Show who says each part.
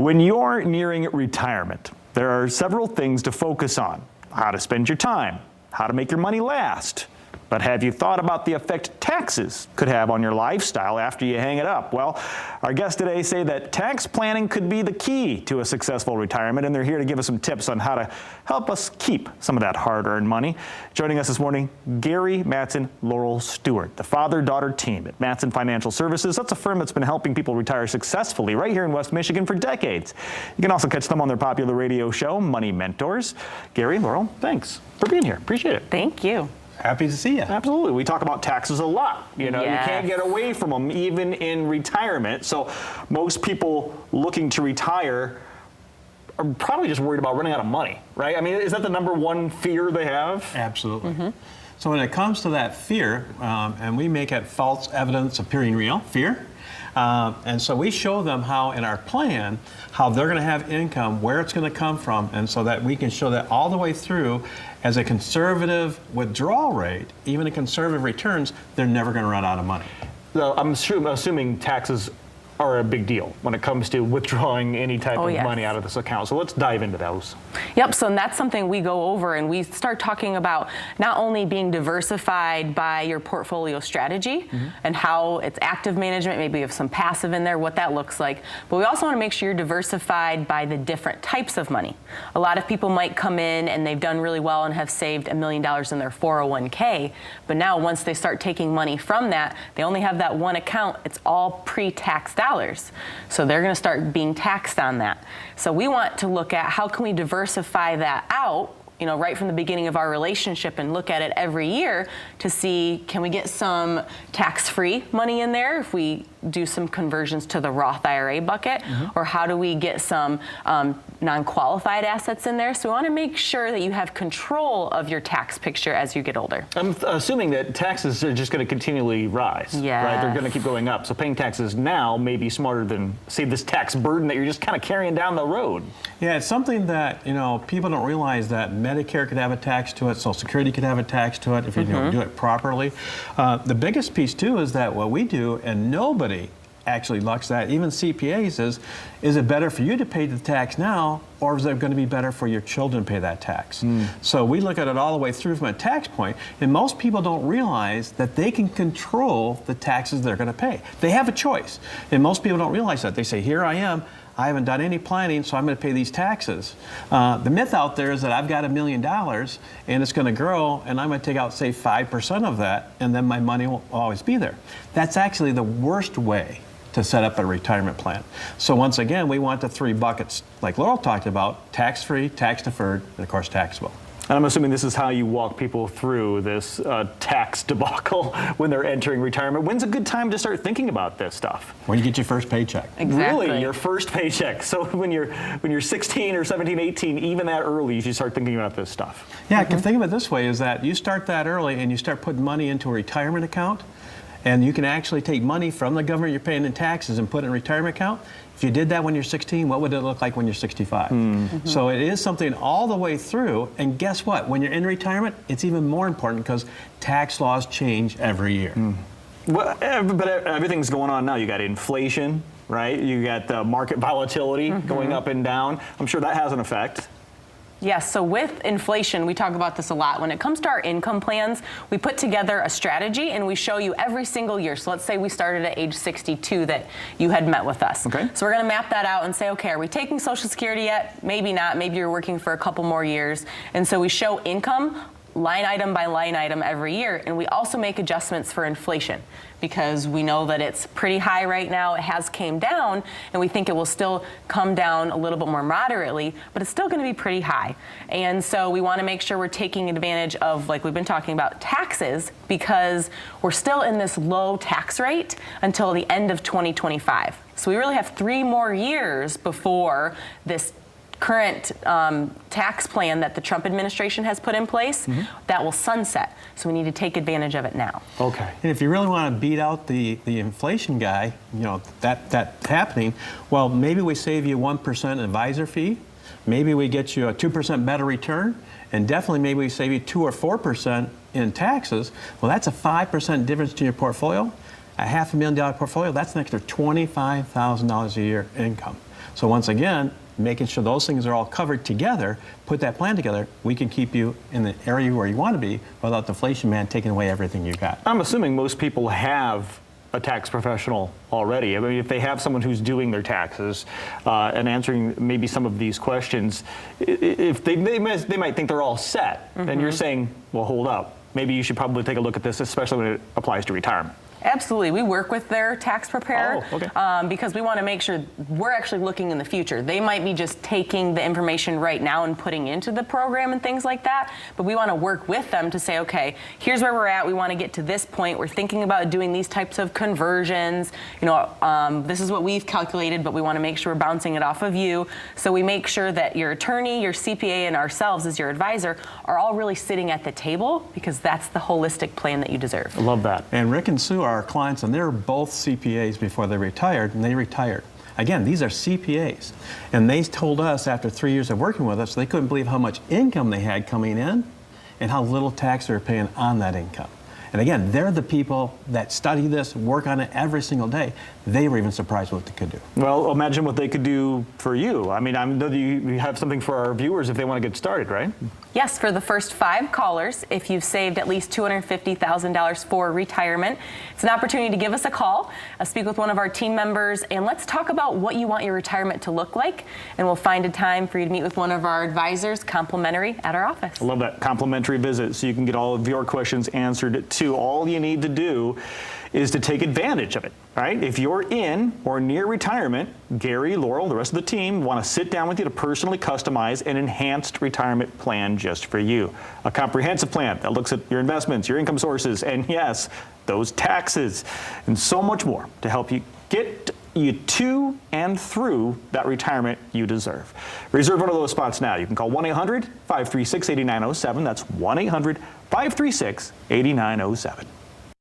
Speaker 1: When you're nearing retirement, there are several things to focus on. How to spend your time, how to make your money last. But have you thought about the effect taxes could have on your lifestyle after you hang it up? Well, our guests today say that tax planning could be the key to a successful retirement, and they're here to give us some tips on how to help us keep some of that hard-earned money. Joining us this morning, Gary, Mattson, Laurel Steward, the father-daughter team at Mattson Financial Services. That's a firm that's been helping people retire successfully right here in West Michigan for decades. You can also catch them on their popular radio show, Money Mentors. Gary, Laurel, thanks for being here. Appreciate it.
Speaker 2: Thank you.
Speaker 3: Happy to see you.
Speaker 1: Absolutely. We talk about taxes a lot. You know,
Speaker 2: Yes.
Speaker 1: You can't get away from them even in retirement. So most people looking to retire are probably just worried about running out of money, right? I mean, is that the number one fear they have?
Speaker 3: Absolutely. So when it comes to that fear, and we make it false evidence appearing real, fear. And so we show them how in our plan, how they're going to have income, where it's going to come from, and so that we can show that all the way through as a conservative withdrawal rate, even a conservative returns, they're never going to run out of money.
Speaker 1: So I'm assuming taxes are a big deal when it comes to withdrawing any type of
Speaker 2: yes.
Speaker 1: money out of this account. So let's dive into those.
Speaker 2: Yep, so that's something we go over, and we start talking about not only being diversified by your portfolio strategy and how it's active management, maybe you have some passive in there, what that looks like, but we also want to make sure you're diversified by the different types of money. A lot of people might come in and they've done really well and have saved $1 million in their 401k, but now once they start taking money from that, they only have that one account. It's all pre-tax dollars. So they're going to start being taxed on that. So we want to look at how can we diversify that out, you know, right from the beginning of our relationship and look at it every year to see, can we get some tax-free money in there if we do some conversions to the Roth IRA bucket, or how do we get some non-qualified assets in there? So we want to make sure that you have control of your tax picture as you get older.
Speaker 1: I'm assuming that taxes are just going to continually rise, right? They're going to keep going up. So paying taxes now may be smarter than, say, this tax burden that you're just kind of carrying down the road.
Speaker 3: Yeah, it's something that, you know, people don't realize that Medicare could have a tax to it, Social Security could have a tax to it if you do it properly. The biggest piece, too, is that what we do, and nobody actually looks at, even CPAs, is it better for you to pay the tax now, or is it going to be better for your children to pay that tax? So we look at it all the way through from a tax point, and most people don't realize that they can control the taxes they're going to pay. They have a choice, and most people don't realize that. They say, here I am, I haven't done any planning, so I'm going to pay these taxes. The myth out there is that I've got $1 million and it's going to grow, and I'm going to take out, say, 5% of that, and then my money will always be there. That's actually the worst way to set up a retirement plan. So once again, we want the three buckets, like Laurel talked about: tax-free, tax-deferred, and of course taxable.
Speaker 1: And I'm assuming this is how you walk people through this tax debacle when they're entering retirement. When's a good time to start thinking about this stuff?
Speaker 3: When you get your first paycheck.
Speaker 2: Exactly.
Speaker 1: Really, your first paycheck. So when you're 16 or 17, 18, even that early, you should start thinking about this stuff.
Speaker 3: Yeah, think of it this way, is that you start that early and you start putting money into a retirement account, and you can actually take money from the government you're paying in taxes and put it in a retirement account. If you did that when you're 16, what would it look like when you're 65? So it is something all the way through, and guess what? When you're in retirement, it's even more important because tax laws change every year.
Speaker 1: Well, but everything's going on now. You got inflation, right? You got the market volatility going up and down. I'm sure that has an effect.
Speaker 2: Yes, so with inflation, we talk about this a lot. When it comes to our income plans, we put together a strategy and we show you every single year. So let's say we started at age 62 that you had met with us.
Speaker 1: Okay.
Speaker 2: So we're going to map that out and say, okay, are we taking Social Security yet? Maybe not. Maybe you're working for a couple more years. And so we show income line item by line item every year, and we also make adjustments for inflation because we know that it's pretty high right now. It has came down, and we think it will still come down a little bit more moderately, but it's still going to be pretty high. And so we want to make sure we're taking advantage of, like we've been talking about, taxes, because we're still in this low tax rate until the end of 2025. So we really have 3 more years before this current tax plan that the Trump administration has put in place that will sunset. So we need to take advantage of it now.
Speaker 1: Okay.
Speaker 3: And if you really want to beat out the inflation guy, you know, that's happening, well, maybe we save you 1% advisor fee. Maybe we get you a 2% better return, and definitely maybe we save you 2 or 4% in taxes. Well, that's a 5% difference to your portfolio. A $500,000 portfolio, that's an extra $25,000 a year income. So once again, making sure those things are all covered together, put that plan together, we can keep you in the area where you want to be without the inflation man taking away everything you got.
Speaker 1: I'm assuming most people have a tax professional already. I mean, if they have someone who's doing their taxes and answering maybe some of these questions, if they might think they're all set. And you're saying, well, hold up. Maybe you should probably take a look at this, especially when it applies to retirement.
Speaker 2: Absolutely. We work with their tax preparer because we want to make sure we're actually looking in the future. They might be just taking the information right now and putting into the program and things like that, but we want to work with them to say, okay, here's where we're at. We want to get to this point. We're thinking about doing these types of conversions. You know, this is what we've calculated, but we want to make sure we're bouncing it off of you. So we make sure that your attorney, your CPA, and ourselves as your advisor are all really sitting at the table, because that's the holistic plan that you deserve.
Speaker 1: I love that.
Speaker 3: And Rick and Sue are our clients, and they're both CPAs before they retired, and they retired. Again, these are CPAs, and they told us after 3 years of working with us, they couldn't believe how much income they had coming in and how little tax they were paying on that income. And again, they're the people that study this, work on it every single day. They were even surprised what they could do.
Speaker 1: Well, imagine what they could do for you. I mean, I know you have something for our viewers if they want to get started, right?
Speaker 2: Yes, for the first 5 callers, if you've saved at least $250,000 for retirement, it's an opportunity to give us a call, speak with one of our team members, and let's talk about what you want your retirement to look like. And we'll find a time for you to meet with one of our advisors, complimentary, at our office.
Speaker 1: I love that. Complimentary visit, so you can get all of your questions answered too. All you need to do is to take advantage of it, right? If you're in or near retirement, Gary, Laurel, the rest of the team want to sit down with you to personally customize an enhanced retirement plan just for you. A comprehensive plan that looks at your investments, your income sources, and yes, those taxes, and so much more to help you get you to and through that retirement you deserve. Reserve one of those spots now. You can call 1-800-536-8907. That's 1-800-536-8907.